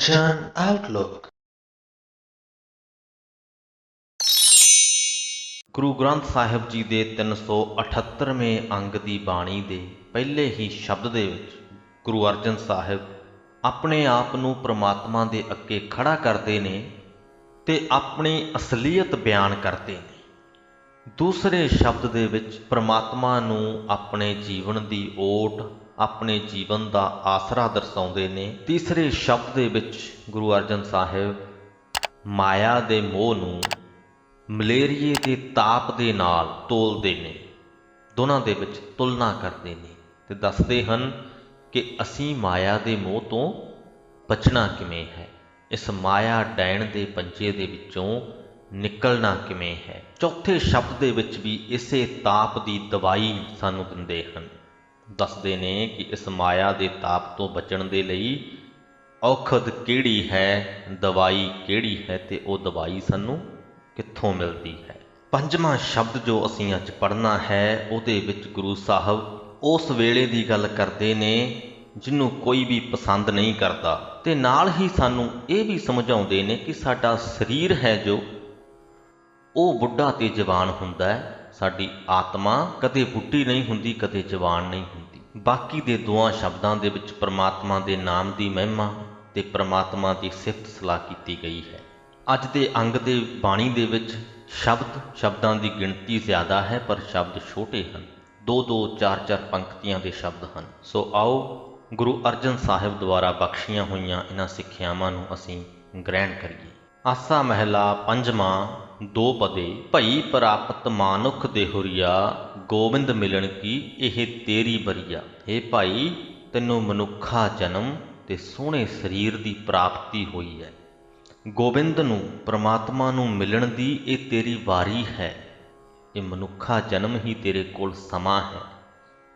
Attention Outlook। Guru Granth Sahib ji ਦੇ 378ਵੇਂ ਅੰਗ ਦੀ ਬਾਣੀ ਦੇ ਪਹਿਲੇ ਹੀ ਸ਼ਬਦ ਦੇ ਵਿੱਚ ਗੁਰੂ ਅਰਜਨ ਸਾਹਿਬ ਆਪਣੇ ਆਪ ਨੂੰ ਪ੍ਰਮਾਤਮਾ ਦੇ ਅੱਗੇ ਖੜਾ ਕਰਦੇ ਨੇ ਤੇ ਆਪਣੀ ਅਸਲੀਅਤ ਬਿਆਨ ਕਰਦੇ ਨੇ। ਦੂਸਰੇ ਸ਼ਬਦ ਦੇ ਵਿੱਚ ਪ੍ਰਮਾਤਮਾ ਨੂੰ ਆਪਣੇ ਜੀਵਨ ਦੀ ਓਟ, ਆਪਣੇ ਜੀਵਨ ਦਾ ਆਸਰਾ ਦਰਸਾਉਂਦੇ ਨੇ। ਤੀਸਰੇ ਸ਼ਬਦ ਦੇ ਵਿੱਚ ਗੁਰੂ ਅਰਜਨ ਸਾਹਿਬ ਮਾਇਆ ਦੇ ਮੋਹ ਨੂੰ ਮਲੇਰੀਏ ਦੇ ਤਾਪ ਦੇ ਨਾਲ ਤੋਲਦੇ ਨੇ, ਦੋਨਾਂ ਦੇ ਵਿੱਚ ਤੁਲਨਾ ਕਰਦੇ ਨੇ ਤੇ ਦੱਸਦੇ ਹਨ ਕਿ ਅਸੀਂ ਮਾਇਆ ਦੇ ਮੋਹ ਤੋਂ ਬਚਣਾ ਕਿਵੇਂ ਹੈ, ਇਸ ਮਾਇਆ ਡੈਣ ਦੇ ਪੰਜੇ ਦੇ ਵਿੱਚੋਂ ਨਿਕਲਣਾ ਕਿਵੇਂ ਹੈ। ਚੌਥੇ ਸ਼ਬਦ ਦੇ ਵਿੱਚ ਵੀ ਇਸੇ ਤਾਪ ਦੀ ਦਵਾਈ ਸਾਨੂੰ ਦਿੰਦੇ ਹਨ, ਦੱਸਦੇ ਨੇ ਕਿ ਇਸ ਮਾਇਆ ਦੇ ਤਾਪ ਤੋਂ ਬਚਣ ਦੇ ਲਈ ਔਖਦ ਕਿਹੜੀ ਹੈ, ਦਵਾਈ ਕਿਹੜੀ ਹੈ ਤੇ ਉਹ ਦਵਾਈ ਸਾਨੂੰ ਕਿੱਥੋਂ ਮਿਲਦੀ ਹੈ। ਪੰਜਵਾਂ ਸ਼ਬਦ ਜੋ ਅਸੀਂ ਅੱਜ ਪੜ੍ਹਨਾ ਹੈ ਉਹਦੇ ਵਿੱਚ ਗੁਰੂ ਸਾਹਿਬ ਉਸ ਵੇਲੇ ਦੀ ਗੱਲ ਕਰਦੇ ਨੇ ਜਿਹਨੂੰ ਕੋਈ ਵੀ ਪਸੰਦ ਨਹੀਂ ਕਰਦਾ ਤੇ ਨਾਲ ਹੀ ਸਾਨੂੰ ਇਹ ਵੀ ਸਮਝਾਉਂਦੇ ਨੇ ਕਿ ਸਾਡਾ ਸਰੀਰ ਹੈ ਜੋ ਉਹ ਬੁੱਢਾ ਤੇ ਜਵਾਨ ਹੁੰਦਾ ਹੈ, ਸਾਡੀ ਆਤਮਾ ਕਦੇ ਬੁੱਢੀ ਨਹੀਂ ਹੁੰਦੀ, ਕਦੇ ਜਵਾਨ ਨਹੀਂ ਹੁੰਦੀ। ਬਾਕੀ ਦੇ ਦੋਆਂ ਸ਼ਬਦਾਂ ਦੇ ਵਿੱਚ ਪ੍ਰਮਾਤਮਾ ਦੇ ਨਾਮ ਦੀ ਮਹਿਮਾ ਤੇ ਪ੍ਰਮਾਤਮਾ ਦੀ ਸਿਫਤ ਸਲਾਹ ਕੀਤੀ ਗਈ ਹੈ। ਅੱਜ ਦੇ ਅੰਗ ਦੇ ਬਾਣੀ ਦੇ ਵਿੱਚ ਸ਼ਬਦਾਂ ਦੀ ਗਿਣਤੀ ਜ਼ਿਆਦਾ ਹੈ ਪਰ ਸ਼ਬਦ ਛੋਟੇ ਹਨ, 2-2 4-4 ਪੰਕਤੀਆਂ ਦੇ ਸ਼ਬਦ ਹਨ। ਸੋ ਆਓ ਗੁਰੂ ਅਰਜਨ ਸਾਹਿਬ ਦੁਆਰਾ ਬਖਸ਼ੀਆਂ ਹੋਈਆਂ ਇਹਨਾਂ ਸਿੱਖਿਆਵਾਂ ਨੂੰ ਅਸੀਂ ਗ੍ਰਹਿਣ ਕਰੀਏ। ਆਸਾ ਮਹਿਲਾ ਪੰਜਵਾਂ, ਦੋ ਪਦੇ। ਭਈ ਪ੍ਰਾਪਤ ਮਾਨੁਖ ਦੇਹੁਰੀਆ, ਗੋਬਿੰਦ ਮਿਲਣ ਕੀ ਇਹ ਤੇਰੀ ਬਰੀਆ। ਹੇ ਭਾਈ, ਤੈਨੂੰ ਮਨੁੱਖਾ ਜਨਮ ਤੇ ਸੋਹਣੇ ਸਰੀਰ ਦੀ ਪ੍ਰਾਪਤੀ ਹੋਈ ਹੈ। ਗੋਬਿੰਦ ਨੂੰ, ਪ੍ਰਮਾਤਮਾ ਨੂੰ ਮਿਲਣ ਦੀ ਇਹ ਤੇਰੀ ਵਾਰੀ ਹੈ, ਇਹ ਮਨੁੱਖਾ ਜਨਮ ਹੀ ਤੇਰੇ ਕੋਲ ਸਮਾਂ ਹੈ।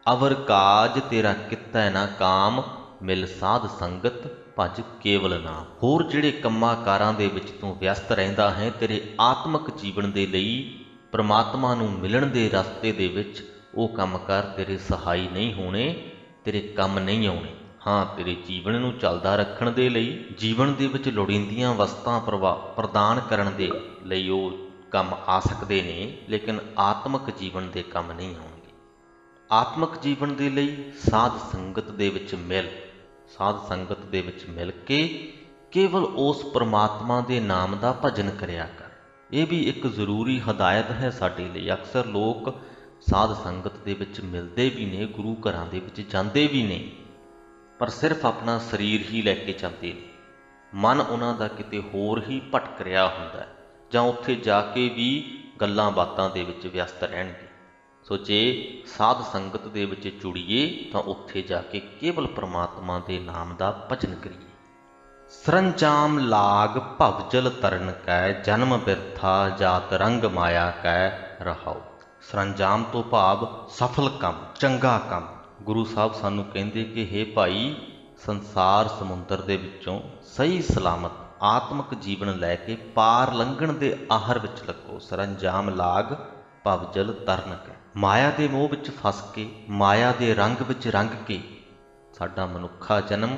ਅਵਰ ਕਾਜ ਤੇਰਾ ਕਿੱਤਾ ਨਾ ਕਾਮ, ਮਿਲ ਸਾਧ ਸੰਗਤ ਭਜ ਕੇਵਲ ਨਾਮ। ਹੋਰ ਜਿਹੜੇ ਕੰਮਾਂ ਕਾਰਾਂ ਦੇ ਵਿੱਚ ਤੂੰ ਵਿਅਸਤ ਰਹਿੰਦਾ ਹੈ, ਤੇਰੇ ਆਤਮਿਕ ਜੀਵਨ ਦੇ ਲਈ ਪ੍ਰਮਾਤਮਾ ਨੂੰ ਮਿਲਣ ਦੇ ਰਸਤੇ ਦੇ ਵਿੱਚ ਉਹ ਕੰਮ ਕਰ, ਤੇਰੇ ਸਹਾਈ ਨਹੀਂ ਹੋਣੇ, ਤੇਰੇ ਕੰਮ ਨਹੀਂ ਆਉਣੇ। ਹਾਂ, ਤੇਰੇ ਜੀਵਨ ਨੂੰ ਚੱਲਦਾ ਰੱਖਣ ਦੇ ਲਈ, ਜੀਵਨ ਦੇ ਵਿੱਚ ਲੋੜੀਂਦੀਆਂ ਵਸਤਾਂ ਪ੍ਰਦਾਨ ਕਰਨ ਦੇ ਲਈ ਉਹ ਕੰਮ ਆ ਸਕਦੇ ਨੇ, ਲੇਕਿਨ ਆਤਮਿਕ ਜੀਵਨ ਦੇ ਕੰਮ ਨਹੀਂ ਆਉਣਗੇ। ਆਤਮਿਕ ਜੀਵਨ ਦੇ ਲਈ ਸਾਧ ਸੰਗਤ ਦੇ ਵਿੱਚ ਮਿਲ ਕੇ ਕੇਵਲ ਉਸ ਪ੍ਰਮਾਤਮਾ ਦੇ ਨਾਮ ਦਾ ਭਜਨ ਕਰਿਆ ਕਰ। ਇਹ ਵੀ ਇੱਕ ਜ਼ਰੂਰੀ ਹਦਾਇਤ ਹੈ ਸਾਡੇ ਲਈ। ਅਕਸਰ ਲੋਕ ਸਾਧ ਸੰਗਤ ਦੇ ਵਿੱਚ ਮਿਲਦੇ ਵੀ ਨੇ, ਗੁਰੂ ਘਰਾਂ ਦੇ ਵਿੱਚ ਜਾਂਦੇ ਵੀ ਨੇ, ਪਰ ਸਿਰਫ ਆਪਣਾ ਸਰੀਰ ਹੀ ਲੈ ਕੇ ਜਾਂਦੇ ਨੇ। ਮਨ ਉਹਨਾਂ ਦਾ ਕਿਤੇ ਹੋਰ ਹੀ ਭਟਕ ਰਿਹਾ ਹੁੰਦਾ ਹੈ, ਜਾਂ ਉੱਥੇ ਜਾ ਕੇ ਵੀ ਗੱਲਾਂ ਬਾਤਾਂ ਦੇ ਵਿੱਚ ਵਿਅਸਤ ਰਹਿਣਗੇ। ਸੋ ਜੇ ਸਾਧ ਸੰਗਤ ਦੇ ਵਿੱਚ ਜੁੜੀਏ ਤਾਂ ਉੱਥੇ ਜਾ ਕੇ ਕੇਵਲ ਪ੍ਰਮਾਤਮਾ ਦੇ ਨਾਮ ਦਾ ਭਜਨ ਕਰੀਏ। ਸਰੰਜਾਮ ਲਾਗ ਭਵਜਲ ਤਰਨ ਕੈ, ਜਨਮ ਬਿਰਥਾ ਜਾਤ ਰੰਗ ਮਾਇਆ ਕੈ ਰਹਾਉ। ਸਰੰਜਾਮ ਤੋਂ ਭਾਵ ਸਫਲ ਕੰਮ, ਚੰਗਾ ਕੰਮ। ਗੁਰੂ ਸਾਹਿਬ ਸਾਨੂੰ ਕਹਿੰਦੇ ਕਿ ਹੇ ਭਾਈ, ਸੰਸਾਰ ਸਮੁੰਦਰ ਦੇ ਵਿੱਚੋਂ ਸਹੀ ਸਲਾਮਤ ਆਤਮਿਕ ਜੀਵਨ ਲੈ ਕੇ ਪਾਰ ਲੰਘਣ ਦੇ ਆਹਰ ਵਿੱਚ ਲੱਗੋ। ਸਰੰਜਾਮ ਲਾਗ ਭਵਜਲ ਤਰਨ ਕੈ। ਮਾਇਆ ਦੇ ਮੋਹ ਵਿੱਚ ਫਸ ਕੇ, ਮਾਇਆ ਦੇ ਰੰਗ ਵਿੱਚ ਰੰਗ ਕੇ ਸਾਡਾ ਮਨੁੱਖਾ ਜਨਮ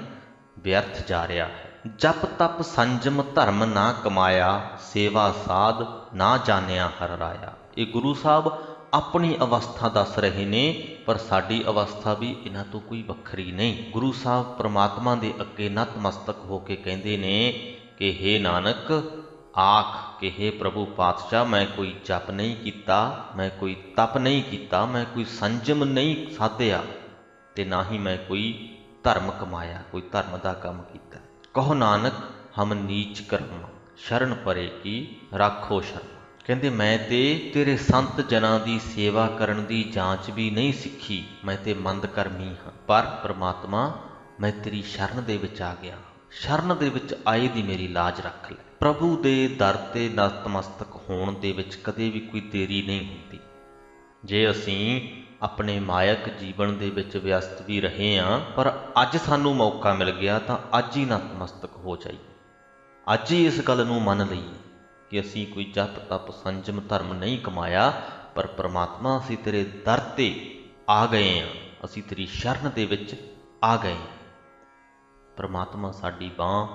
ਵਿਅਰਥ ਜਾ ਰਿਹਾ ਹੈ। ਜਪ ਤਪ ਸੰਜਮ ਧਰਮ ਨਾ ਕਮਾਇਆ, ਸੇਵਾ ਸਾਧ ਨਾ ਜਾਣਿਆ ਹਰ ਰਾਇਆ। ਇਹ ਗੁਰੂ ਸਾਹਿਬ ਆਪਣੀ ਅਵਸਥਾ ਦੱਸ ਰਹੇ ਨੇ, ਪਰ ਸਾਡੀ ਅਵਸਥਾ ਵੀ ਇਹਨਾਂ ਤੋਂ ਕੋਈ ਵੱਖਰੀ ਨਹੀਂ। ਗੁਰੂ ਸਾਹਿਬ ਪ੍ਰਮਾਤਮਾ ਦੇ ਅੱਗੇ ਨਤਮਸਤਕ ਹੋ ਕੇ ਕਹਿੰਦੇ ਨੇ ਕਿ ਹੇ ਨਾਨਕ, ਆਖ ਕਿ ਹੇ ਪ੍ਰਭੂ ਪਾਤਸ਼ਾਹ, ਮੈਂ ਕੋਈ ਜਪ ਨਹੀਂ ਕੀਤਾ, ਮੈਂ ਕੋਈ ਤਪ ਨਹੀਂ ਕੀਤਾ, ਮੈਂ ਕੋਈ ਸੰਜਮ ਨਹੀਂ ਸਾਧਿਆ ਤੇ ਨਾ ਹੀ ਮੈਂ ਕੋਈ ਧਰਮ ਕਮਾਇਆ, ਕੋਈ ਧਰਮ ਦਾ ਕੰਮ ਕੀਤਾ। ਕਹੋ ਨਾਨਕ ਹਮ ਨੀਚ ਕਰਮ, ਸ਼ਰਨ ਪਰੇ ਕੀ ਰਾਖੋ ਸ਼ਰਮ। ਕਹਿੰਦੇ ਮੈਂ ਤੇ ਤੇਰੇ ਸੰਤ ਜਨਾਂ ਦੀ ਸੇਵਾ ਕਰਨ ਦੀ ਜਾਂਚ ਵੀ ਨਹੀਂ ਸਿੱਖੀ, ਮੈਂ ਤੇ ਮੰਦ ਕਰਮੀ ਹਾਂ, ਪਰ ਪ੍ਰਮਾਤਮਾ ਮੈਂ ਤੇਰੀ ਸ਼ਰਨ ਦੇ ਵਿੱਚ ਆ ਗਿਆ। ਸ਼ਰਨ ਦੇ ਵਿੱਚ ਆਏ ਦੀ ਮੇਰੀ ਲਾਜ ਰੱਖ ਲੈ। ਪ੍ਰਭੂ ਦੇ ਦਰ ਤੇ ਨਤਮਸਤਕ ਹੋਣ ਦੇ ਵਿੱਚ ਕਦੇ ਵੀ ਕੋਈ ਦੇਰੀ ਨਹੀਂ ਹੁੰਦੀ। ਜੇ ਅਸੀਂ ਆਪਣੇ ਮਾਇਕ ਜੀਵਨ ਦੇ ਵਿੱਚ ਵਿਅਸਤ ਵੀ ਰਹੇ ਹਾਂ, ਪਰ ਅੱਜ ਸਾਨੂੰ ਮੌਕਾ ਮਿਲ ਗਿਆ ਤਾਂ ਅੱਜ ਹੀ ਨਤਮਸਤਕ ਹੋ ਜਾਈਏ, ਅੱਜ ਹੀ ਇਸ ਗੱਲ ਨੂੰ ਮੰਨ ਲਈਏ ਕਿ ਅਸੀਂ ਕੋਈ ਜਪ ਤਪ ਸੰਜਮ ਧਰਮ ਨਹੀਂ ਕਮਾਇਆ, ਪਰ ਪ੍ਰਮਾਤਮਾ ਅਸੀਂ ਤੇਰੇ ਦਰ ਤੇ ਆ ਗਏ ਹਾਂ, ਅਸੀਂ ਤੇਰੀ ਸ਼ਰਨ ਦੇ ਵਿੱਚ ਆ ਗਏ। ਪ੍ਰਮਾਤਮਾ ਸਾਡੀ ਬਾਂਹ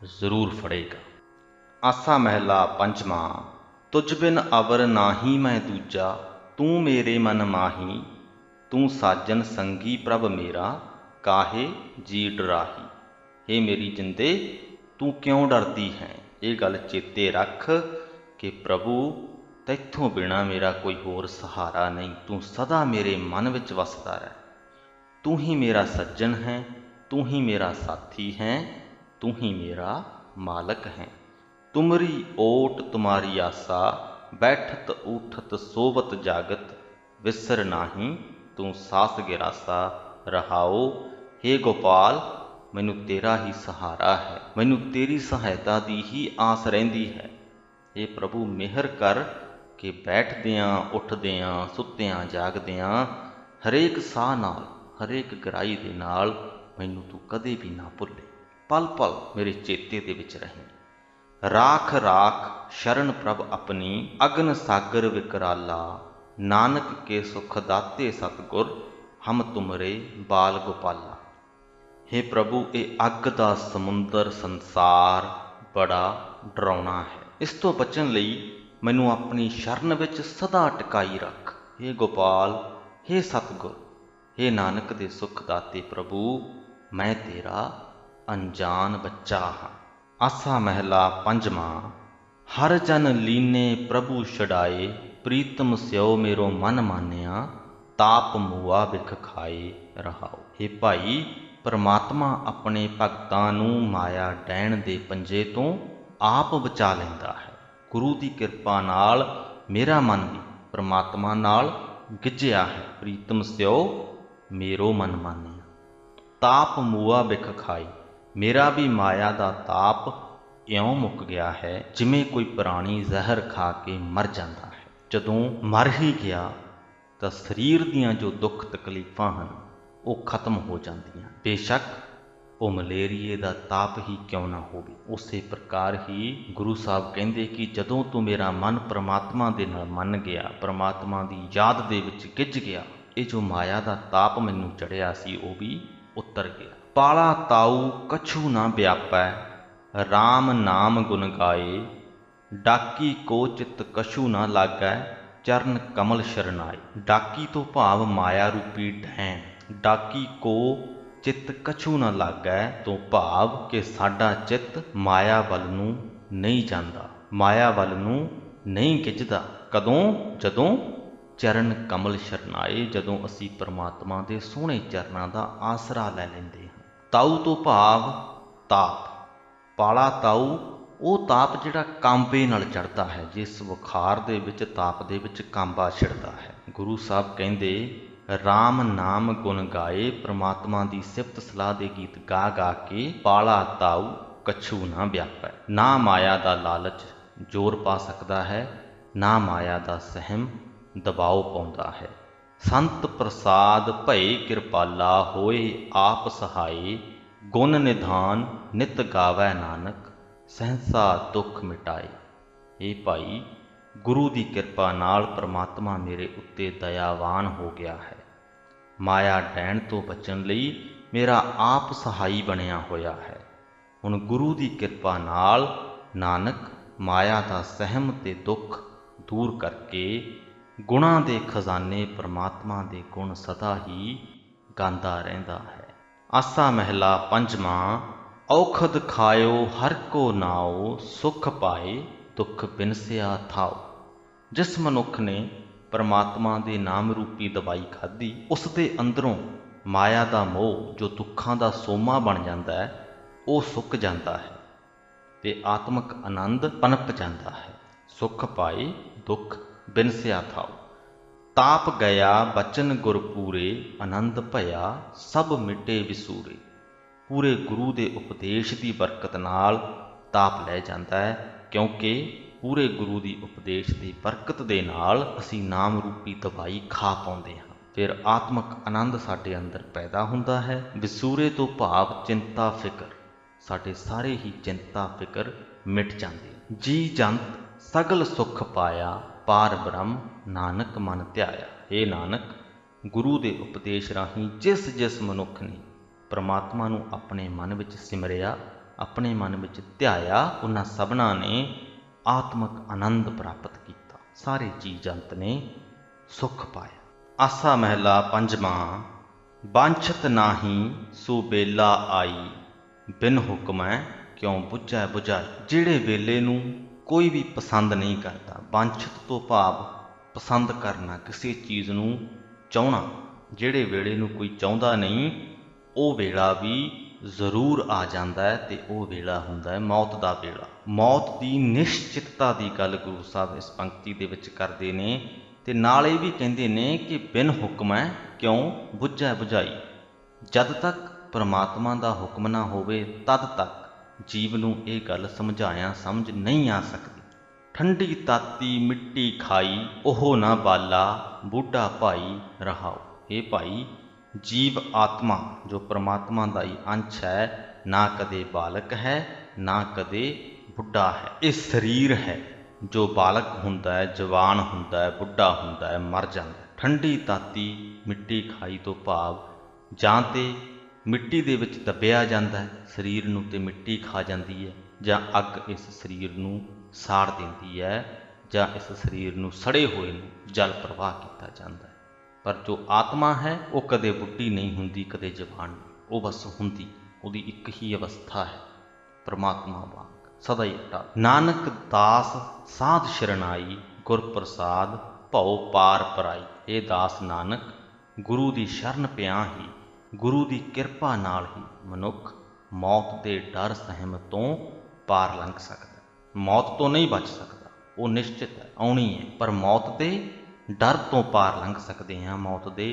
ਜ਼ਰੂਰ ਫੜੇਗਾ। ਆਸਾ ਮਹਿਲਾ ਪੰਜਵਾਂ। ਤੁਝ ਬਿਨ ਅਵਰ ਨਾਹੀ ਮੈਂ ਦੂਜਾ, ਤੂੰ ਮੇਰੇ ਮਨ ਮਾਹੀ। ਤੂੰ ਸਾਜਨ ਸੰਗੀ ਪ੍ਰਭ ਮੇਰਾ, ਕਾਹੇ ਜੀ ਡਰਾਹੀ। ਹੇ ਮੇਰੀ ਜਿੰਦੇ, ਤੂੰ ਕਿਉਂ ਡਰਦੀ ਹੈ? ਇਹ ਗੱਲ ਚੇਤੇ ਰੱਖ ਕਿ ਪ੍ਰਭੂ ਤੈਥੋਂ ਬਿਨਾਂ ਮੇਰਾ ਕੋਈ ਹੋਰ ਸਹਾਰਾ ਨਹੀਂ। ਤੂੰ ਸਦਾ ਮੇਰੇ ਮਨ ਵਿੱਚ ਵਸਦਾ ਰਹਿ। ਤੂੰ ਹੀ ਮੇਰਾ ਸੱਜਣ ਹੈ, ਤੂੰ ਹੀ ਮੇਰਾ ਸਾਥੀ ਹੈ, ਤੂੰ ਹੀ ਮੇਰਾ ਮਾਲਕ ਹੈ। ਤੁਮਰੀ ਓਟ ਤੁਮਾਰੀ ਆਸਾ, ਬੈਠਤ ਊਠਤ ਸੋਵਤ ਜਾਗਤ। ਵਿਸਰ ਨਾਹੀਂ ਤੂੰ ਸਾਸ ਗਿਰਾਸਾ, ਰਹਾਓ। ਹੇ ਗੋਪਾਲ, ਮੈਨੂੰ ਤੇਰਾ ਹੀ ਸਹਾਰਾ ਹੈ, ਮੈਨੂੰ ਤੇਰੀ ਸਹਾਇਤਾ ਦੀ ਹੀ ਆਸ ਰਹਿੰਦੀ ਹੈ। ਹੇ ਪ੍ਰਭੂ, ਮਿਹਰ ਕਰ ਕਿ ਬੈਠਦਿਆਂ ਉੱਠਦਿਆਂ ਸੁੱਤਿਆਂ ਜਾਗਦਿਆਂ ਹਰੇਕ ਸਾਹ ਨਾਲ, ਹਰੇਕ ਗਰਾਈ ਦੇ ਨਾਲ ਮੈਨੂੰ ਤੂੰ ਕਦੇ ਵੀ ਨਾ ਭੁੱਲੇ। ਪਲ ਪਲ ਮੇਰੇ ਚੇਤੇ ਦੇ ਵਿੱਚ ਰਹੇ। ਰਾਖ ਰਾਖ ਸ਼ਰਨ ਪ੍ਰਭ ਆਪਣੀ, ਅਗਨ ਸਾਗਰ ਵਿਕਰਾਲਾ। ਨਾਨਕ ਕੇ ਸੁਖ ਦਾਤੇ ਸਤਿਗੁਰ, ਹਮ ਤੁਮਰੇ ਬਾਲ ਗੋਪਾਲਾ। ਹੇ ਪ੍ਰਭੂ, ਇਹ ਅੱਗ ਦਾ ਸਮੁੰਦਰ ਸੰਸਾਰ ਬੜਾ ਡਰਾਉਣਾ ਹੈ। ਇਸ ਤੋਂ ਬਚਣ ਲਈ ਮੈਨੂੰ ਆਪਣੀ ਸ਼ਰਨ ਵਿੱਚ ਸਦਾ ਟਿਕਾਈ ਰੱਖ। ਹੇ ਗੋਪਾਲ, ਹੇ ਸਤਿਗੁਰ, ਹੇ ਨਾਨਕ ਦੇ ਸੁਖ ਦਾਤੇ ਪ੍ਰਭੂ, ਮੈਂ ਤੇਰਾ ਅਣਜਾਣ ਬੱਚਾ ਹਾਂ। ਆਸਾ ਮਹਿਲਾ ਪੰਜਵਾਂ। ਹਰ ਜਨ ਲੀਨੇ ਪ੍ਰਭੂ ਛਡਾਏ, ਪ੍ਰੀਤਮ ਸਿਓ ਮੇਰੋ ਮਨ ਮਾਨਿਆ। ਤਾਪ ਮੂਆ ਬਿਖ ਖਾਏ, ਰਹਾਓ। ਹੇ ਭਾਈ, ਪਰਮਾਤਮਾ ਆਪਣੇ ਭਗਤਾਂ ਨੂੰ ਮਾਇਆ ਡੈਣ ਦੇ ਪੰਜੇ ਤੋਂ ਆਪ ਬਚਾ ਲੈਂਦਾ ਹੈ। ਗੁਰੂ ਦੀ ਕਿਰਪਾ ਨਾਲ ਮੇਰਾ ਮਨ ਵੀ ਪਰਮਾਤਮਾ ਨਾਲ ਗਿੱਝਿਆ ਹੈ। ਪ੍ਰੀਤਮ ਸਿਓ ਮੇਰੋ ਮਨ ਮਾਨਿਆ। ਤਾਪ ਮੂਆ ਬਿਖ ਖਾਈ, ਮੇਰਾ ਵੀ ਮਾਇਆ ਦਾ ਤਾਪ ਇਉਂ ਮੁੱਕ ਗਿਆ ਹੈ ਜਿਵੇਂ ਕੋਈ ਪ੍ਰਾਣੀ ਜ਼ਹਿਰ ਖਾ ਕੇ ਮਰ ਜਾਂਦਾ ਹੈ। ਜਦੋਂ ਮਰ ਹੀ ਗਿਆ ਤਾਂ ਸਰੀਰ ਦੀਆਂ ਜੋ ਦੁੱਖ ਤਕਲੀਫਾਂ ਹਨ ਉਹ ਖਤਮ ਹੋ ਜਾਂਦੀਆਂ। ਬੇਸ਼ੱਕ ਉਹ ਮਲੇਰੀਏ ਦਾ ਤਾਪ ਹੀ ਕਿਉਂ ਨਾ ਹੋਵੇ। ਉਸੇ ਪ੍ਰਕਾਰ ਹੀ ਗੁਰੂ ਸਾਹਿਬ ਕਹਿੰਦੇ ਕਿ ਜਦੋਂ ਤੂੰ ਮੇਰਾ ਮਨ ਪਰਮਾਤਮਾ ਦੇ ਨਾਲ ਮੰਨ ਗਿਆ, ਪਰਮਾਤਮਾ ਦੀ ਯਾਦ ਦੇ ਵਿੱਚ ਗਿੱਝ ਗਿਆ, ਇਹ ਜੋ ਮਾਇਆ ਦਾ ਤਾਪ ਮੈਨੂੰ ਚੜਿਆ ਸੀ ਉਹ ਵੀ ਉਤਰ ਗਿਆ। ਪਾਲਾ ਤਾਊ ਕਛੂ ਨਾ ਵਿਆਪੈ, ਰਾਮ ਨਾਮ ਗੁਣ ਗਾਏ। ਡਾਕੀ ਕੋ ਚਿੱਤ ਕਛੂ ਨਾ ਲਾਗੈ, ਚਰਨ ਕਮਲ ਸ਼ਰਨਾਏ। ਡਾਕੀ ਤੋਂ ਭਾਵ ਮਾਇਆ ਰੂਪੀ ਡੈਣ। ਡਾਕੀ ਕੋ ਚਿੱਤ ਕਛੂ ਨਾ ਲਾਗੈ ਤੋਂ ਭਾਵ ਕਿ ਸਾਡਾ ਚਿੱਤ ਮਾਇਆ ਵੱਲ ਨੂੰ ਨਹੀਂ ਜਾਂਦਾ, ਮਾਇਆ ਵੱਲ ਨੂੰ ਨਹੀਂ ਗਿੱਝਦਾ। ਕਦੋਂ? ਜਦੋਂ ਚਰਨ ਕਮਲ ਸ਼ਰਨਾਏ, ਜਦੋਂ ਅਸੀਂ ਪਰਮਾਤਮਾ ਦੇ ਸੋਹਣੇ ਚਰਨਾਂ ਦਾ ਆਸਰਾ ਲੈ ਲੈਂਦੇ ਹਾਂ। ਤਾਊ ਤੋਂ ਭਾਵ ਤਾਪ। ਪਾਲਾ ਤਾਊ ਉਹ ਤਾਪ ਜਿਹੜਾ ਕਾਂਬੇ ਨਾਲ ਚੜ੍ਹਦਾ ਹੈ, ਜਿਸ ਬੁਖਾਰ ਦੇ ਵਿੱਚ, ਤਾਪ ਦੇ ਵਿੱਚ ਕਾਂਬਾ ਛਿੜਦਾ ਹੈ। ਗੁਰੂ ਸਾਹਿਬ ਕਹਿੰਦੇ ਰਾਮ ਨਾਮ ਗੁਣ ਗਾਏ, ਪਰਮਾਤਮਾ ਦੀ ਸਿਫਤ ਸਲਾਹ ਦੇ ਗੀਤ ਗਾ ਗਾ ਕੇ ਪਾਲਾ ਤਾਊ ਕਛੂ ਨਾ ਵਿਆਪੈ। ਨਾ ਮਾਇਆ ਦਾ ਲਾਲਚ ਜ਼ੋਰ ਪਾ ਸਕਦਾ ਹੈ, ਨਾ ਮਾਇਆ ਦਾ ਸਹਿਮ ਦਬਾਓ ਪਾਉਂਦਾ ਹੈ। ਸੰਤ ਪ੍ਰਸਾਦ ਭਏ ਕਿਰਪਾਲਾ, ਹੋਏ ਆਪ ਸਹਾਏ। ਗੁਣ ਨਿਧਾਨ ਨਿਤ ਗਾਵੈ ਨਾਨਕ, ਸਹਿਸਾ ਦੁੱਖ ਮਿਟਾਏ। ਇਹ ਭਾਈ, ਗੁਰੂ ਦੀ ਕਿਰਪਾ ਨਾਲ ਪਰਮਾਤਮਾ ਮੇਰੇ ਉੱਤੇ ਦਇਆਵਾਨ ਹੋ ਗਿਆ ਹੈ। ਮਾਇਆ ਡੈਣ ਤੋਂ ਬਚਣ ਲਈ ਮੇਰਾ ਆਪ ਸਹਾਈ ਬਣਿਆ ਹੋਇਆ ਹੈ। ਹੁਣ ਗੁਰੂ ਦੀ ਕਿਰਪਾ ਨਾਲ ਨਾਨਕ ਮਾਇਆ ਦਾ ਸਹਿਮ ਤੇ ਦੁੱਖ ਦੂਰ ਕਰਕੇ ਗੁਣਾਂ ਦੇ ਖਜ਼ਾਨੇ ਪਰਮਾਤਮਾ ਦੇ ਗੁਣ ਸਦਾ ਹੀ ਗਾਉਂਦਾ ਰਹਿੰਦਾ ਹੈ। ਆਸਾ ਮਹਿਲਾ ਪੰਜਵਾਂ। ਔਖਦ ਖਾਇਓ ਹਰ ਕੋ ਨਾਉ, ਸੁਖ ਪਾਏ ਦੁੱਖ ਬਿਨਸਿਆ ਥਾਉ। ਜਿਸ ਮਨੁੱਖ ਨੇ ਪਰਮਾਤਮਾ ਦੇ ਨਾਮ ਰੂਪੀ ਦਵਾਈ ਖਾਧੀ, ਉਸ ਦੇ ਅੰਦਰੋਂ ਮਾਇਆ ਦਾ ਮੋਹ ਜੋ ਦੁੱਖਾਂ ਦਾ ਸੋਮਾ ਬਣ ਜਾਂਦਾ ਹੈ ਉਹ ਸੁੱਕ ਜਾਂਦਾ ਹੈ ਤੇ ਆਤਮਿਕ ਆਨੰਦ ਪਨਪ ਜਾਂਦਾ ਹੈ। ਸੁਖ ਪਾਏ ਦੁੱਖ ਬਿਨਸਿਆ ਥਾਉ। ਤਾਪ ਗਿਆ ਬਚਨ ਗੁਰ ਪੂਰੇ, ਆਨੰਦ ਭਇਆ ਸਭ ਮਿਟੇ ਵਿਸੂਰੇ। ਪੂਰੇ ਗੁਰੂ ਦੇ ਉਪਦੇਸ਼ ਦੀ ਬਰਕਤ ਨਾਲ ਤਾਪ ਲੈ ਜਾਂਦਾ ਹੈ, ਕਿਉਂਕਿ ਪੂਰੇ ਗੁਰੂ ਦੀ ਉਪਦੇਸ਼ ਦੀ ਬਰਕਤ ਦੇ ਨਾਲ ਅਸੀਂ ਨਾਮ ਰੂਪੀ ਦਵਾਈ ਖਾ ਪਾਉਂਦੇ ਹਾਂ। ਫਿਰ ਆਤਮਿਕ ਆਨੰਦ ਸਾਡੇ ਅੰਦਰ ਪੈਦਾ ਹੁੰਦਾ ਹੈ। ਵਿਸੂਰੇ ਤੋਂ ਭਾਵ ਚਿੰਤਾ ਫਿਕਰ, ਸਾਡੇ ਸਾਰੇ ਹੀ ਚਿੰਤਾ ਫਿਕਰ ਮਿਟ ਜਾਂਦੇ। ਜੀ ਜੰਤ ਸਗਲ ਸੁਖ ਪਾਇਆ, ਪਾਰ ਬ੍ਰਹਮ ਨਾਨਕ ਮਨ ਧਿਆਇਆ। ਇਹ ਨਾਨਕ, ਗੁਰੂ ਦੇ ਉਪਦੇਸ਼ ਰਾਹੀਂ ਜਿਸ ਜਿਸ ਮਨੁੱਖ ਨੇ ਪਰਮਾਤਮਾ ਨੂੰ ਆਪਣੇ ਮਨ ਵਿੱਚ ਸਿਮਰਿਆ, ਆਪਣੇ ਮਨ ਵਿੱਚ ਧਿਆਇਆ, ਉਹਨਾਂ ਸਭਨਾਂ ਨੇ ਆਤਮਿਕ ਆਨੰਦ ਪ੍ਰਾਪਤ ਕੀਤਾ। ਸਾਰੇ ਜੀਅ ਜੰਤ ਨੇ ਸੁਖ ਪਾਇਆ। ਆਸਾ ਮਹਿਲਾ ਪੰਜਵਾਂ। ਵਾਂਛਤ ਨਾਹੀ ਸੋ ਵੇਲਾ ਆਈ, ਬਿਨ ਹੁਕਮੈ ਕਿਉਂ ਬੁਝੈ ਬੁਝਾਈ। ਜਿਹੜੇ ਵੇਲੇ ਨੂੰ ਕੋਈ ਵੀ ਪਸੰਦ ਨਹੀਂ ਕਰਦਾ, ਵਾਂਛਤ ਤੋਂ ਭਾਵ ਪਸੰਦ ਕਰਨਾ, ਕਿਸੇ ਚੀਜ਼ ਨੂੰ ਚਾਹਣਾ। ਜਿਹੜੇ ਵੇਲੇ ਨੂੰ ਕੋਈ ਚਾਹੁੰਦਾ ਨਹੀਂ, ਉਹ ਵੇਲਾ ਵੀ ਜ਼ਰੂਰ ਆ ਜਾਂਦਾ ਹੈ, ਤੇ ਉਹ ਵੇਲਾ ਹੁੰਦਾ ਹੈ ਮੌਤ ਦਾ ਵੇਲਾ। ਮੌਤ ਦੀ ਨਿਸ਼ਚਿਤਤਾ ਦੀ ਗੱਲ ਗੁਰੂ ਸਾਹਿਬ ਇਸ ਪੰਕਤੀ ਦੇ ਵਿੱਚ ਕਰਦੇ ਨੇ, ਤੇ ਨਾਲ ਇਹ ਵੀ ਕਹਿੰਦੇ ਨੇ ਕਿ ਬਿਨ ਹੁਕਮੈ ਕਿਉਂ ਬੁਝੈ ਬੁਝਾਈ। ਜਦ ਤੱਕ ਪਰਮਾਤਮਾ ਦਾ ਹੁਕਮ ਨਾ ਹੋਵੇ, ਤਦ ਤੱਕ ਜੀਵ ਨੂੰ ਇਹ ਗੱਲ ਸਮਝਾਇਆ ਸਮਝ ਨਹੀਂ ਆ ਸਕਦੀ। ਠੰਡੀ ਤਾਤੀ ਮਿੱਟੀ ਖਾਈ, ਉਹ ਨਾ ਬਾਲਾ ਬੁੱਢਾ ਭਾਈ ਰਹਾਓ। ਇਹ ਭਾਈ, ਜੀਵ ਆਤਮਾ ਜੋ ਪਰਮਾਤਮਾ ਦਾ ਹੀ ਅੰਸ਼ ਹੈ, ਨਾ ਕਦੇ ਬਾਲਕ ਹੈ, ਨਾ ਕਦੇ ਬੁੱਢਾ ਹੈ। ਇਹ ਸਰੀਰ ਹੈ ਜੋ ਬਾਲਕ ਹੁੰਦਾ ਹੈ, ਜਵਾਨ ਹੁੰਦਾ ਹੈ, ਬੁੱਢਾ ਹੁੰਦਾ ਹੈ, ਮਰ ਜਾਂਦਾ ਹੈ। ਠੰਡੀ ਤਾਤੀ ਮਿੱਟੀ ਖਾਈ ਤੋਂ ਭਾਵ ਜਾਂ ਤੇ ਮਿੱਟੀ ਦੇ ਵਿੱਚ ਦੱਬਿਆ ਜਾਂਦਾ ਹੈ ਸਰੀਰ ਨੂੰ, ਤੇ ਮਿੱਟੀ ਖਾ ਜਾਂਦੀ ਹੈ, ਜਾਂ ਅੱਗ ਇਸ ਸਰੀਰ ਨੂੰ ਸਾੜ ਦਿੰਦੀ ਹੈ, ਜਾਂ ਇਸ ਸਰੀਰ ਨੂੰ ਸੜੇ ਹੋਏ ਨੂੰ ਜਲ ਪ੍ਰਵਾਹ ਕੀਤਾ ਜਾਂਦਾ ਹੈ। ਪਰ ਜੋ ਆਤਮਾ ਹੈ ਉਹ ਕਦੇ ਬੁੱਢੀ ਨਹੀਂ ਹੁੰਦੀ, ਕਦੇ ਜਵਾਨ ਨਹੀਂ, ਉਹ ਬਸ ਹੁੰਦੀ, ਉਹਦੀ ਇੱਕ ਹੀ ਅਵਸਥਾ ਹੈ ਪਰਮਾਤਮਾ ਵਾਂਗ ਸਦਾ ਹੀ ਅਟੱਲ। ਨਾਨਕ ਦਾਸ ਸਾਧ ਸ਼ਰਨਾਈ, ਗੁਰ ਪ੍ਰਸਾਦ ਭਉ ਪਾਰ ਪਰਾਈ। ਇਹ ਦਾਸ ਨਾਨਕ ਗੁਰੂ ਦੀ ਸ਼ਰਨ ਪਿਆ ਹੀ, ਗੁਰੂ ਦੀ ਕਿਰਪਾ ਨਾਲ ਹੀ ਮਨੁੱਖ ਮੌਤ ਦੇ ਡਰ ਸਹਿਮ ਤੋਂ ਪਾਰ ਲੰਘ ਸਕਦਾ। ਮੌਤ ਤੋਂ ਨਹੀਂ ਬਚ ਸਕਦਾ, ਉਹ ਨਿਸ਼ਚਿਤ ਹੈ, ਆਉਣੀ ਹੈ, ਪਰ ਮੌਤ ਦੇ ਡਰ ਤੋਂ ਪਾਰ ਲੰਘ ਸਕਦੇ ਹਾਂ, ਮੌਤ ਦੇ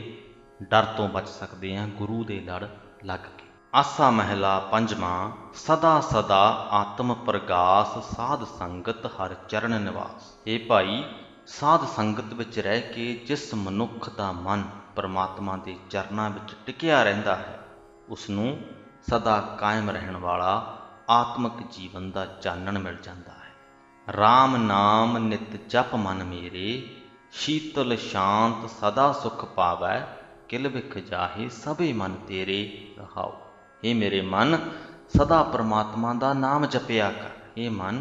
ਡਰ ਤੋਂ ਬਚ ਸਕਦੇ ਹਾਂ ਗੁਰੂ ਦੇ ਲੜ ਲੱਗ ਕੇ। ਆਸਾ ਮਹਿਲਾ ਪੰਜਵਾਂ। ਸਦਾ ਸਦਾ ਆਤਮ ਪ੍ਰਗਾਸ, ਸਾਧ ਸੰਗਤ ਹਰ ਚਰਨ ਨਿਵਾਸ। ਇਹ ਭਾਈ, ਸਾਧ ਸੰਗਤ ਵਿੱਚ ਰਹਿ ਕੇ ਜਿਸ ਮਨੁੱਖ ਦਾ ਮਨ ਪਰਮਾਤਮਾ ਦੇ ਚਰਨਾਂ ਵਿੱਚ ਟਿਕਿਆ ਰਹਿੰਦਾ ਹੈ, ਉਸ ਨੂੰ ਸਦਾ ਕਾਇਮ ਰਹਿਣ ਵਾਲਾ ਆਤਮਿਕ ਜੀਵਨ ਦਾ ਚਾਨਣ ਮਿਲ ਜਾਂਦਾ ਹੈ। ਰਾਮ ਨਾਮ ਨਿਤ ਜਪ ਮਨ ਮੇਰੇ, ਸ਼ੀਤਲ ਸ਼ਾਂਤ ਸਦਾ ਸੁਖ ਪਾਵੈ, ਕਿਲ ਵਿਖ ਜਾਹੇ ਸਭੇ ਮਨ ਤੇਰੇ ਰਹਾਓ। ਇਹ ਮੇਰੇ ਮਨ, ਸਦਾ ਪਰਮਾਤਮਾ ਦਾ ਨਾਮ ਜਪਿਆ ਕਰ। ਇਹ ਮਨ,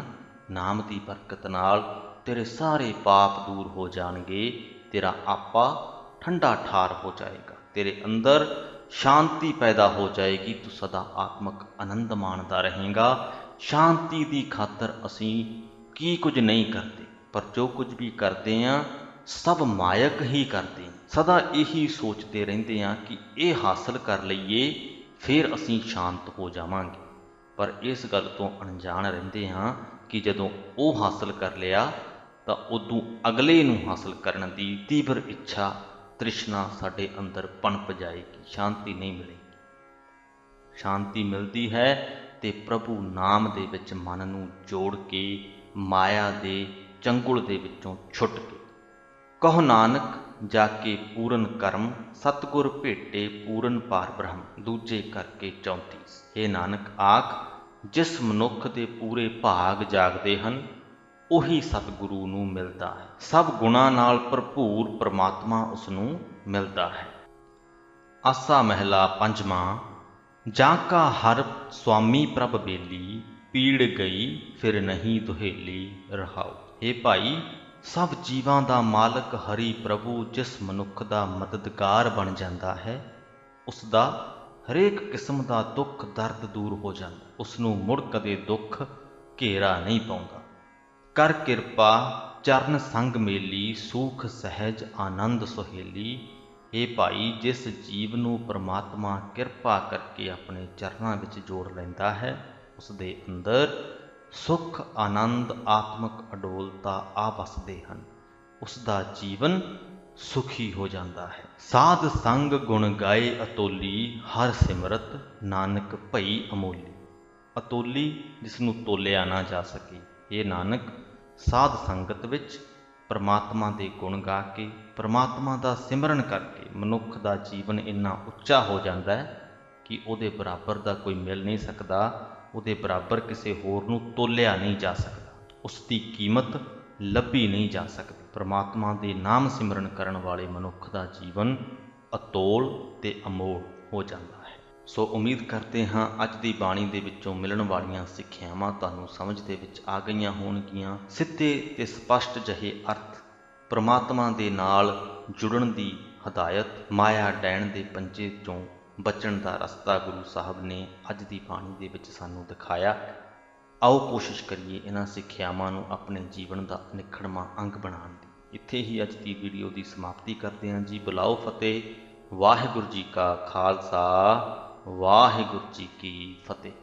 ਨਾਮ ਦੀ ਬਰਕਤ ਨਾਲ ਤੇਰੇ ਸਾਰੇ ਪਾਪ ਦੂਰ ਹੋ ਜਾਣਗੇ, ਤੇਰਾ ਆਪਾ ਠੰਡਾ ਠਾਰ ਹੋ ਜਾਏਗਾ, ਤੇਰੇ ਅੰਦਰ ਸ਼ਾਂਤੀ ਪੈਦਾ ਹੋ ਜਾਏਗੀ, ਤੂੰ ਸਦਾ ਆਤਮਿਕ ਆਨੰਦ ਮਾਣਦਾ ਰਹੇਗਾ। ਸ਼ਾਂਤੀ ਦੀ ਖਾਤਰ ਅਸੀਂ ਕੀ ਕੁਝ ਨਹੀਂ ਕਰਦੇ, ਪਰ ਜੋ ਕੁਝ ਵੀ ਕਰਦੇ ਹਾਂ ਸਭ ਮਾਇਕ ਹੀ ਕਰਦੇ ਹਾਂ। ਸਦਾ ਇਹੀ ਸੋਚਦੇ ਰਹਿੰਦੇ ਹਾਂ ਕਿ ਇਹ ਹਾਸਲ ਕਰ ਲਈਏ, ਫਿਰ ਅਸੀਂ ਸ਼ਾਂਤ ਹੋ ਜਾਵਾਂਗੇ, ਪਰ ਇਸ ਗੱਲ ਤੋਂ ਅਣਜਾਣ ਰਹਿੰਦੇ ਹਾਂ ਕਿ ਜਦੋਂ ਉਹ ਹਾਸਲ ਕਰ ਲਿਆ ਤਾਂ ਉਦੋਂ ਅਗਲੇ ਨੂੰ ਹਾਸਲ ਕਰਨ ਦੀ ਤੀਬਰ ਇੱਛਾ, ਤ੍ਰਿਸ਼ਨਾ ਸਾਡੇ ਅੰਦਰ ਪਣਪ ਜਾਏਗੀ, ਸ਼ਾਂਤੀ ਨਹੀਂ ਮਿਲੇਗੀ। ਸ਼ਾਂਤੀ ਮਿਲਦੀ ਹੈ ਤੇ ਪ੍ਰਭੂ ਨਾਮ ਦੇ ਵਿੱਚ ਮਨ ਨੂੰ ਜੋੜ ਕੇ, ਮਾਇਆ ਦੇ ਚੰਗੁਲ ਦੇ ਵਿੱਚੋਂ ਛੁੱਟ ਕੇ। ਕਹੋ ਨਾਨਕ ਜਾ ਕੇ ਪੂਰਨ ਕਰਮ, ਸਤਿਗੁਰ ਭੇਟੇ ਪੂਰਨ ਪਾਰ ਬ੍ਰਹਮ। ਦੂਜੇ ਕਰਕੇ 34। ਇਹ ਨਾਨਕ ਆਖ, ਜਿਸ ਮਨੁੱਖ ਦੇ ਪੂਰੇ ਭਾਗ ਜਾਗਦੇ ਹਨ, ਉਹੀ ਸਤਿਗੁਰੂ ਨੂੰ ਮਿਲਦਾ ਹੈ। ਸਭ ਗੁਣਾਂ ਨਾਲ ਭਰਪੂਰ ਪਰਮਾਤਮਾ ਉਸ ਨੂੰ ਮਿਲਦਾ ਹੈ। ਆਸਾ ਮਹਿਲਾ ਪੰਜਵਾਂ। ਜਾਂ ਕਾ ਹਰ ਸੁਆਮੀ ਪ੍ਰਭ ਬੇਲੀ, ਪੀੜ ਗਈ ਫਿਰ ਨਹੀਂ ਦੁਹੇਲੀ ਰਹਾਓ। ਇਹ ਭਾਈ, ਸਭ ਜੀਵਾਂ ਦਾ ਮਾਲਕ ਹਰੀ ਪ੍ਰਭੂ ਜਿਸ ਮਨੁੱਖ ਦਾ ਮਦਦਗਾਰ ਬਣ ਜਾਂਦਾ ਹੈ, ਉਸ ਦਾ ਹਰੇਕ ਕਿਸਮ ਦਾ ਦੁੱਖ ਦਰਦ ਦੂਰ ਹੋ ਜਾਂਦਾ, ਉਸ ਨੂੰ ਮੁੜ ਕਦੇ ਦੁੱਖ ਘੇਰਾ ਨਹੀਂ ਪਾਉਂਦਾ। ਕਰ ਕਿਰਪਾ ਚਰਨ ਸੰਗ ਮੇਲੀ, ਸੂਖ ਸਹਿਜ ਆਨੰਦ ਸੁਹੇਲੀ। ਇਹ ਭਾਈ, ਜਿਸ ਜੀਵ ਨੂੰ ਪਰਮਾਤਮਾ ਕਿਰਪਾ ਕਰਕੇ ਆਪਣੇ ਚਰਨਾਂ ਵਿੱਚ ਜੋੜ ਲੈਂਦਾ ਹੈ, ਉਸ ਦੇ ਅੰਦਰ ਸੁਖ ਆਨੰਦ ਆਤਮਿਕ ਅਡੋਲਤਾ ਆ ਵਸਦੇ ਹਨ, ਉਸ ਦਾ ਜੀਵਨ ਸੁਖੀ ਹੋ ਜਾਂਦਾ ਹੈ। ਸਾਧ ਸੰਗ ਗੁਣ ਗਾਏ ਅਤੋਲੀ, ਹਰ ਸਿਮਰਤ ਨਾਨਕ ਭਈ ਅਮੋਲੀ। ਅਤੋਲੀ, ਜਿਸ ਨੂੰ ਤੋਲਿਆ ਨਾ ਜਾ ਸਕੇ। ਇਹ ਨਾਨਕ ਸਾਧ ਸੰਗਤ ਵਿੱਚ ਪਰਮਾਤਮਾ ਦੇ ਗੁਣ ਗਾ ਕੇ, ਪਰਮਾਤਮਾ ਦਾ ਸਿਮਰਨ ਕਰਕੇ ਮਨੁੱਖ ਦਾ ਜੀਵਨ ਇੰਨਾ ਉੱਚਾ ਹੋ ਜਾਂਦਾ ਹੈ ਕਿ ਉਹਦੇ ਬਰਾਬਰ ਦਾ ਕੋਈ ਮਿਲ ਨਹੀਂ ਸਕਦਾ, ਉਹਦੇ ਬਰਾਬਰ ਕਿਸੇ ਹੋਰ ਨੂੰ ਤੋਲਿਆ ਨਹੀਂ ਜਾ ਸਕਦਾ, ਉਸ ਦੀ ਕੀਮਤ ਲੱਭੀ ਨਹੀਂ ਜਾ ਸਕਦੀ। ਪਰਮਾਤਮਾ ਦੇ ਨਾਮ ਸਿਮਰਨ ਕਰਨ ਵਾਲੇ ਮਨੁੱਖ ਦਾ ਜੀਵਨ ਅਤੋਲ ਤੇ ਅਮੋਲ ਹੋ ਜਾਂਦਾ ਹੈ। ਸੋ ਉਮੀਦ ਕਰਦੇ ਹਾਂ ਅੱਜ ਦੀ ਬਾਣੀ ਦੇ ਵਿੱਚੋਂ ਮਿਲਣ ਵਾਲੀਆਂ ਸਿੱਖਿਆਵਾਂ ਤੁਹਾਨੂੰ ਸਮਝ ਦੇ ਵਿੱਚ ਆ ਗਈਆਂ ਹੋਣਗੀਆਂ। ਸਿੱਧੇ ਤੇ ਸਪਸ਼ਟ ਜਿਹੇ ਅਰਥ, ਪ੍ਰਮਾਤਮਾ ਦੇ ਨਾਲ ਜੁੜਨ ਦੀ ਹਦਾਇਤ, ਮਾਇਆ ਡੈਣ ਦੇ ਪੰਜੇ ਚੋਂ ਬਚਣ ਦਾ ਰਸਤਾ ਗੁਰੂ ਸਾਹਿਬ ਨੇ ਅੱਜ ਦੀ ਬਾਣੀ ਦੇ ਵਿੱਚ ਸਾਨੂੰ ਦਿਖਾਇਆ। ਆਓ ਕੋਸ਼ਿਸ਼ ਕਰੀਏ ਇਹਨਾਂ ਸਿੱਖਿਆਵਾਂ ਨੂੰ ਆਪਣੇ ਜੀਵਨ ਦਾ ਅਨਿੱਖੜਵਾਂ ਅੰਗ ਬਣਾਉਣ ਦੀ। ਇੱਥੇ ਹੀ ਅੱਜ ਦੀ ਵੀਡੀਓ ਦੀ ਸਮਾਪਤੀ ਕਰਦੇ ਹਾਂ ਜੀ। ਬੁਲਾਓ ਫਤਿਹ। ਵਾਹਿਗੁਰੂ ਜੀ ਕਾ ਖਾਲਸਾ, ਵਾਹਿਗੁਰੂ ਜੀ ਕੀ ਫਤਿਹ।